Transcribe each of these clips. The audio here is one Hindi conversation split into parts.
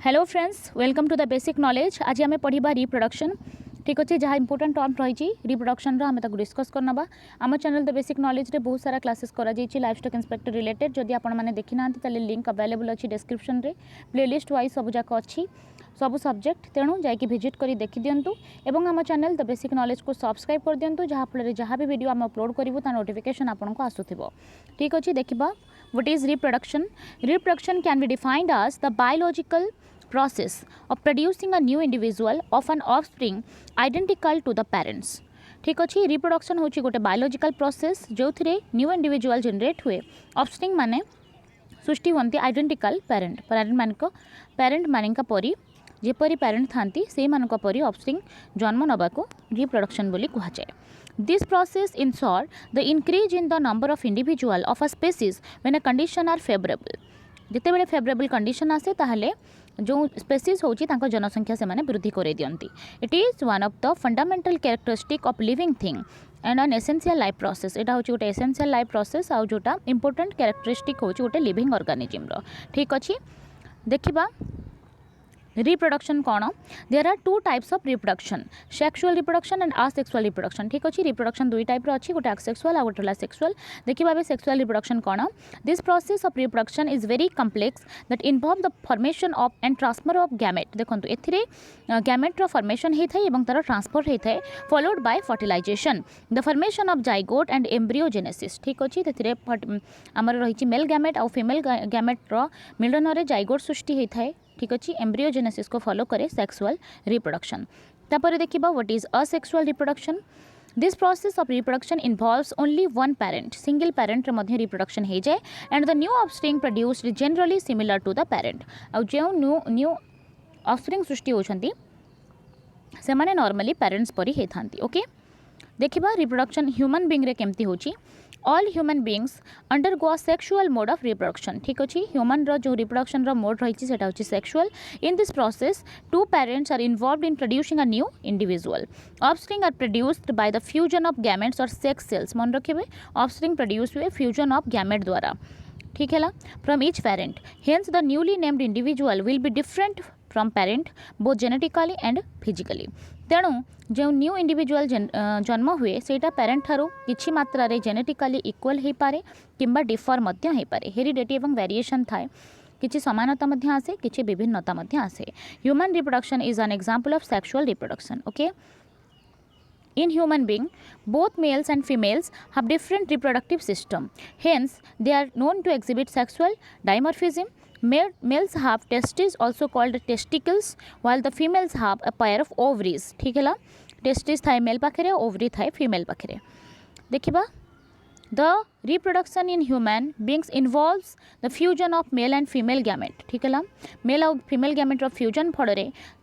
Hello friends, welcome to the basic knowledge. आज आम पढ़ा रिप्रोडक्शन। ठीक अच्छे, जहाँ इंपोर्टेंट टर्म रही रिप्रोडक्शन आम डिस्कस करना। आम चैनल द बेसिक नॉलेज रे बहुत सारा क्लासेस करा लाइफ स्टॉक इंस्पेक्टर रिलेटेड। जदि आपण मैंने देखी ना लिंक अवेलेबल अच्छी डिस्क्रिप्शन रे, प्लेलिस्ट वाइज सब जाक अच्छी सब सब्जेक्ट, तेणु जाकि विजिट करी देखी दिंतु एवं आम चैनल द बेसिक नॉलेज को सब्सक्राइब कर दिंतु, जहाँफल जहाँ भी वीडियो आम अपलोड करूँ ता नोटिफिकेशन आपको आसूब। ठीक अच्छे, देखा what is reproduction. Reproduction can be defined as the biological process of producing a new individual of an offspring identical to the parents। ठीक अच्छे, रिप्रोडक्शन होची गोटे बायोलॉजिकल प्रोसेस जो थे न्यू इंडिविजुअल जनरेट हुए, ऑफस्प्रिंग माने सृष्टि होती आइडेंटिकल पेरेंट मान परी जेपरी पेरेंट थांती से मानक परी ऑफस्प्रिंग जन्म नबाको रिप्रोडक्शन बोली कहुए। This process ensure the increase in the number of individual of a species when a condition are favourable. जितेबाला फेवरेबल कंडीशन आसे ताहले जो स्पेसीज होची तांको जनसंख्या से माने वृद्धि करे दियंती। It is one of the fundamental characteristic of living thing and an essential life process. एटा होची गोटे एसेंशियल लाइफ प्रोसेस आउ जोटा इंपोर्टेंट कैरेक्टरिस्टिक होची गोटे लिविंग ऑर्गेनिज्म रो। ठीक अच्छे, देखिबा रिप्रोडक्शन कौन। There are two types of reproduction, sexual reproduction and asexual reproduction. ठीक अच्छे, रिप्रोडक्शन दुई टाइप अच्छी, गोटे आसेक्सुअल आ गोटे सेक्सुअल। देखिबा सेक्सुअल रिप्रोडक्शन कौन। This process of reproduction is very complex that involve the formation of and transfer of gamete. देखंतु एथिरे गैमेट्र फॉर्मेशन होता है और तार ट्रांसफर होता है followed by fertilization, the formation of zygote and embryogenesis. ठीक अच्छे, तेरे आमर रही मेल गैमेट और फीमेल गैमेट्र मिलन जाइगोट सृष्टि होता है। ठीक अच्छे, एम्ब्रियोजेनेसिस को फॉलो करे सेक्सुअल रिप्रोडक्शन। तापर देखिबा what is asexual reproduction. This process of reproduction involves only one parent, single parent रे रिप्रोडक्शन हो जाए and the new offspring produced generally similar to the parent. और जो न्यू ऑफस्प्रिंग सृष्टि होती से माने नॉर्मली पेरेंट्स परी होता। ओके, देखिबा रिप्रोडक्शन ह्यूमन बीइंग रे केमती होची। All human beings undergo a sexual mode of reproduction. ठीक अच्छे, ह्यूमन रो जो रिप्रोडक्शन रो मोड रही है sexual. In this process two parents are involved in producing a new individual. Offspring are produced by the fusion of gametes और सेक्स सेल्स। मन रखिए, ऑफस्प्रिंग प्रोड्यूस हुए फ्यूजन ऑफ गैमेट द्वारा। ठीक है, from each parent. Hence the newly named individual will be different from parent both genetically and physically. तेणु जो न्यू इंडिविजुअल जन्म हुए सेटा पेरेंट ठारू किछि मात्रा रे जेनेटिकली इक्वल हो पारे किंबा डिफर मध्य हो पारे। हेरिडिटी एवं वेरिएशन थाए, किछि समानता मध्य आसे, किछि विभिन्नता मध्य आसे। Human reproduction is an example of sexual reproduction. Okay, in human being both males and females have different reproductive system, hence they are known to exhibit sexual dimorphism. Males have testes also called testicles while the females have a pair of ovaries। ठीक है, testes थाए मेल पाखरे, ओवरी थाए फीमेल पाखरे। देखिबा the reproduction in human beings involves the fusion of male and female gamete। ठीक है, मेल और फीमेल गैमेट फ्यूजन फल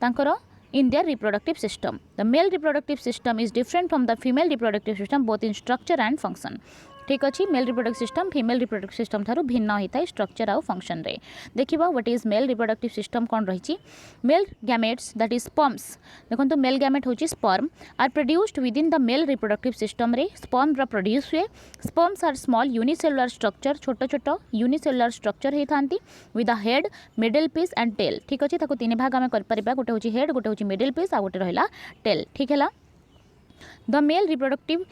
तांकर in their reproductive system. The male reproductive system is different from the female reproductive system both in structure and function। ठीक अच्छे, male reproductive system female reproductive system थारू भिन्न होता है स्ट्रक्चर आउ फंक्शन रे। देखिबा what is male reproductive system कौन रही। Male gametes that is sperms. देखो मेल गैमेट होची sperm are produced within the male reproductive system रे। स्पर्म रा प्रोड्यूस हुए। Sperms are small unicellular structure, छोट छोट यूनिसेलुलर स्ट्रक्चर होता with a head, middle piece and tail. ठीक अच्छे, तीन भाग आम कर गोटे होची हेड, गोटे होची मिडल पीस आ गोटे रहिला टेल। ठीक है, the male reproductive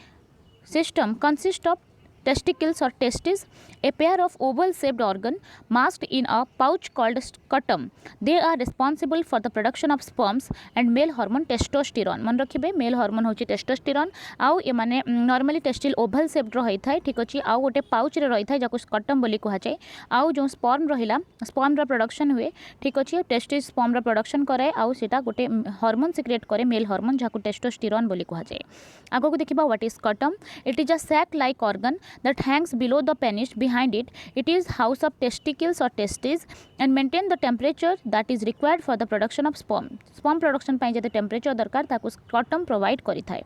system consist of testicles or testes, a pair of oval shaped organ masked in a pouch called scrotum. They are responsible for the production of sperms and male hormone testosterone। मन रखिबे, मेल हार्मोन होची टेस्टोस्टेरोन आउ ए माने नॉर्मली टेस्टिल ओवल शेप्ड रही थाए। ठीक अच्छे, आउ गोटे पाउच रे रही थाए जाको स्कटम बोली कहा जाए। आउ जो स्पर्म रहिला, स्पर्म रा प्रोडक्शन हुए। ठीक अच्छे, टेस्टिस स्पर्म रा प्रोडक्शन करे आउ सेटा गोटे हार्मोन सिक्रेट करे, मेल हार्मोन जाको टेस्टोस्टेरोन बोली कहा जाए। आगो को देखिबा what is scrotum. It is a sac like organ that hangs below the penis. Behind it, it is house of testicles or testes and maintain the temperature that is required for the production of sperm। sperm production पाई जते टेम्परेचर दरकार ताकू स्कटम प्रोवाइड करि थाए।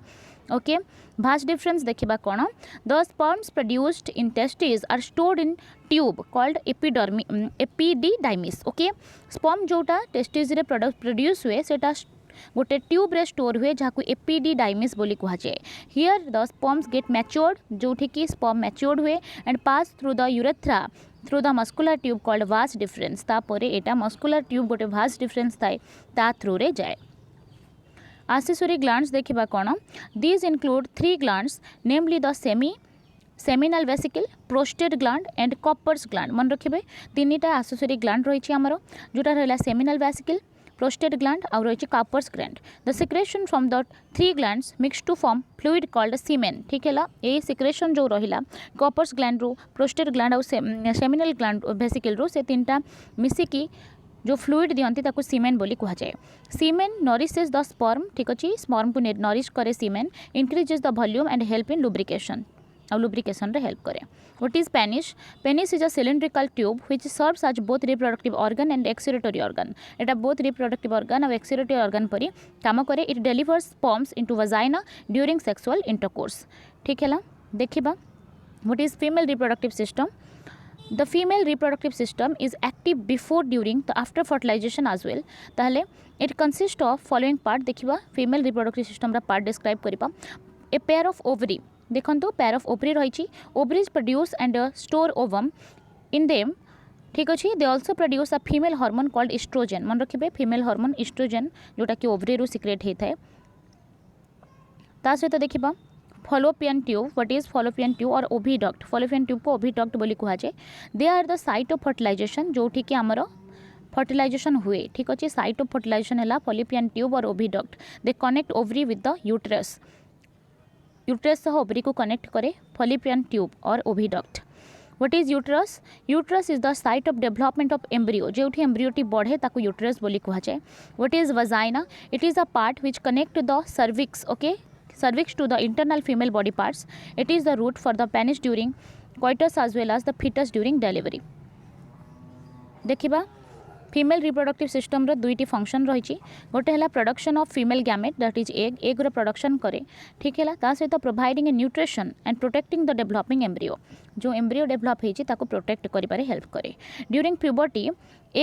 ओके, भास्ट डिफरेंस देखिबा कोन। The sperms produced in testis are stored in tube called epididymis. Okay, sperm जोटा टेस्टिस रे प्रोड्यूस हुए सेटा गोटे ट्यूब रे स्टोर हुए जहाँ एपिडिडाइमिस बोली कहा जाए। Here the sperms get matured, जो कि स्पर्म मैच्योर्ड हुए and pass through the urethra through the muscular tube called vas deferens तापर एटा मस्कुलर ट्यूब गोटे वास डिफरेंस थाए ता थ्रू रे जाए accessory glands देखिबा कोन these include three glands namely the seminal vesicle prostate gland and Copper's gland मन रखिबे तीनटा accessory gland रही छी हमरो जोटा रहला seminal vesicle prostate gland और रही Copper's gland the secretion from the three glands mixed to form fluid called semen ठीक हैला ए secretion जो रहिला Copper's gland रो prostate gland और seminal gland vesicle रो से तीनटा मिसी की जो फ्लूइड दियंती ताको सीमेन बोली कहा जाए सीमेन नरिशेस द स्पर्म ठीक अच्छे स्पर्म को नरिश करे semen increases the volume and help in lubrication और लुब्रिकेशन रे हेल्प करे what is penis penis is a cylindrical tube which serves as both reproductive organ and excretory organ एटा बोथ रिप्रोडक्टिव ऑर्गन और एक्सक्रीटरी ऑर्गन परी काम करे it delivers sperms into vagina during sexual intercourse ठीक हैला देखिबा what is female reproductive system The female reproductive system is active before, during, the after fertilization as well. ताहले it consists of following part देखिबा female reproductive system रा part describe करिबा a pair of ovary देखंतो pair of ovary रहिछि ovaries produce and store ovum in them ठीक अछि they also produce a female hormone called estrogen मन रखिबे female hormone estrogen जोटा कि ovary रो secrete हेथाय ता सहित देखिबा fallopian tube what is fallopian tube और oviduct fallopian tube को oviduct बोली कहा जाए they are the site of fertilization जो ठीक हमरो fertilization हुए ठीक अच्छे site of fertilization है fallopian tube और oviduct they connect ovary with the uterus uterus सह ovary को connect करे fallopian tube और oviduct what is uterus uterus is the site of development of embryo जोठी embryo T बढ़े ताको uterus बोली कहा जाए what is vagina it is a part which connect the cervix okay cervix to the internal female body parts it is the root for the penis during coitus as well as the fetus during delivery देखिबा फीमेल रिप्रोडक्टिव सिस्टम रो दुईटी फंक्शन रही गोटे है production of female gamete that is egg रो प्रोडक्शन करे ठीक है ता सहित providing a nutrition and protecting the developing embryo जो एम्ब्रियो डेवलप होती ताको प्रोटेक्ट करिबारे हेल्प करे during puberty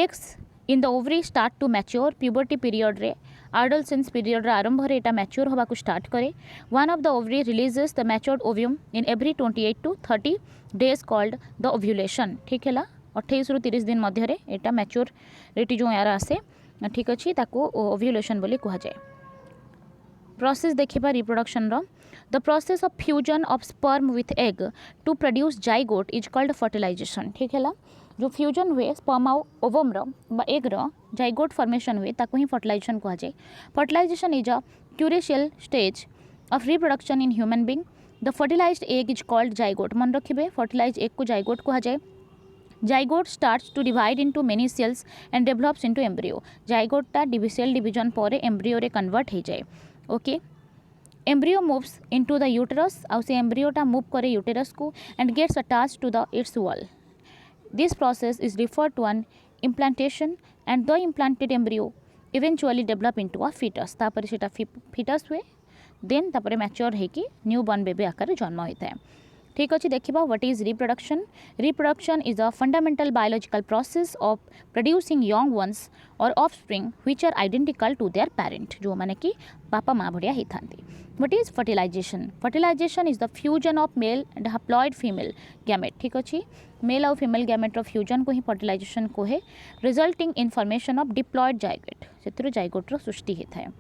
eggs in the ovary start to mature puberty period रे adolescence period रे आरंभ रे एटा मैच्योर होबा को स्टार्ट करे one of the ovary releases the matured ovum in every 28 to 30 days called the ovulation ठीक हैला 28 रु 30 दिन मध्य रे एटा मैच्योरिटी जो यार आसे ठीक अछि ताको ओव्यूलेशन बोली कहा जाए प्रोसेस देखिबा रिप्रोडक्शन रो the process of fusion of sperm with egg to produce zygote is called fertilization ठीक हैला जो फ्यूजन हुए स्पर्म और ओवम रो बा एग रो जाइगोट फॉर्मेशन हुए ताको ही फर्टिलाइजेशन कहा जाए fertilisation is a crucial stage of reproduction in human being the fertilised egg is called zygote मन रखिबे फर्टिलाइज्ड एग को जाइगोट कहा जाए zygote starts to divide into many cells and develops into embryo जाइगोटा सेल डिवीजन पर एम्ब्रियो रे कन्वर्ट हो जाए okay embryo moves into the uterus आउ से एम्ब्रियोटा मूव करे यूटेरस को and gets attached to the its wall This process is referred to an implantation and the implanted embryo eventually develop into a fetus. तापर सेटा fetus हुए then तापर mature हेकी newborn baby आकार जन्म होता है ठीक अच्छे देखिबा what is reproduction reproduction is a fundamental biological process of producing young ones or offspring which are identical to their parent जो माने कि बापा माँ भड़िया ही थांती what is fertilization fertilization is the fusion of male and haploid female gamete ठीक अच्छे मेल और फीमेल गैमेट रो फ्यूजन को ही फर्टिलाइजेशन को है resulting in formation of diploid zygote से जाइगोट रो सृष्टि होता है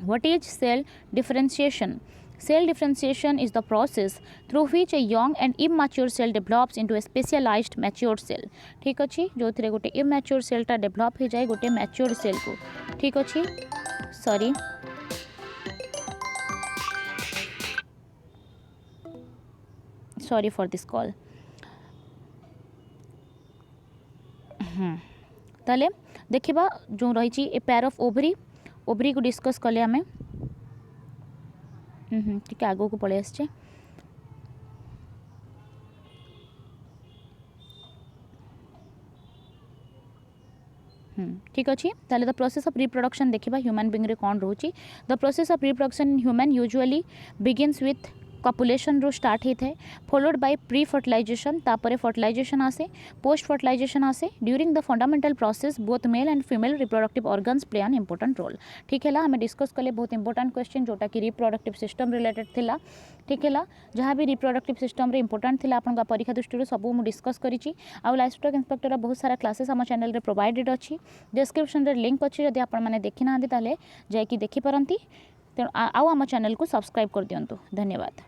what is cell differentiation cell differentiation is the process through which a young and immature cell develops into a specialized mature cell ठीक अच्छे जो थे गोटे इमैच्योर सेलटा डेवलप हो जाए गोटे मैच्योर सेल को ठीक अच्छे सॉरी फॉर दिस कॉल ताले देखिबा जो रही ए पेयर ऑफ ओवरी को डिस्कस कले आमे ठीक आगो को पळे आछे ठीक अच्छे ताले द प्रोसेस ऑफ रिप्रोडक्शन देखिबा ह्यूमन बीइंग रे कोन रहउची the process of reproduction in human usually begins with copulation रो स्टार्ट होता है, फॉलोड बाय प्री फर्टिलाइजेशन, तापर फर्टिलाइजेशन आसे, पोस्ट फर्टिलाइजेशन आसे। During the fundamental process both male and female reproductive organs play an important role. ठीक है, आम डिस्कस कले बहुत इंपोर्टेंट क्वेश्चन जोटा कि रिप्रोडक्टिव सिस्टम रिलेटेड थिला। ठीक है, जहाँ भी रिप्रोडक्टिव सिस्टम रे इंपोर्टेंट थिला आपन परीक्षा दृष्टि सबू मुझे डिस्कस करी। आउ लाइफस्टॉक इंस्पेक्टर बहुत सारा क्लासेस आम चैनल रे प्रोवाइडेड अच्छी, डिस्क्रिप्शन रे लिंक अच्छी, जदि आपण मैंने देखी ना जाकि देखिपारती तेणु आउ आम चैनल को सब्सक्राइब कर दिंतु। धन्यवाद।